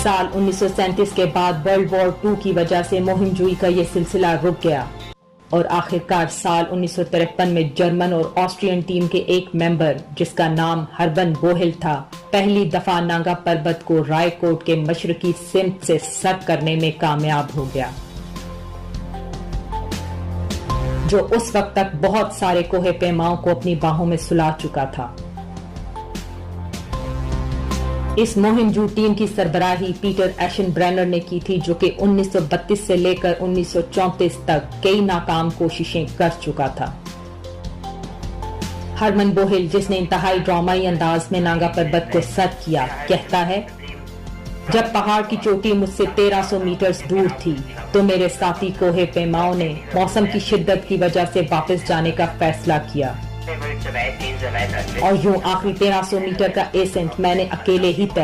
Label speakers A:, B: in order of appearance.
A: سال 1937 کے بعد ورلڈ وار 2 کی وجہ سے مہم جوئی کا یہ سلسلہ رک گیا اور آخرکار سال 1953 میں جرمن اور آسٹرین ٹیم کے ایک ممبر جس کا نام ہرمن بوہل تھا پہلی دفعہ نانگا پربت کو رائے کوٹ کے مشرقی سمت سے سر کرنے میں کامیاب ہو گیا، جو اس وقت تک بہت سارے کوہ پیماؤں کو اپنی باہوں میں سلا چکا تھا۔ اس مہم جو ٹیم کی سربراہی پیٹر ایشن برینر نے کی تھی، جو کہ 1932 سے لے کر 1934 تک کئی ناکام کوششیں کر چکا تھا۔ ہرمن بوہل، جس نے انتہائی ڈرامائی انداز میں نانگا پربت کو سر کیا، کہتا ہے، جب پہاڑ کی چوٹی مجھ سے 1300 میٹرز دور تھی تو میرے ساتھی کوہ پیماؤں نے موسم کی شدت کی وجہ سے واپس جانے کا فیصلہ کیا اور یوں آخری 1300 میٹر کا ایسنٹ میں نے اکیلے ہی طے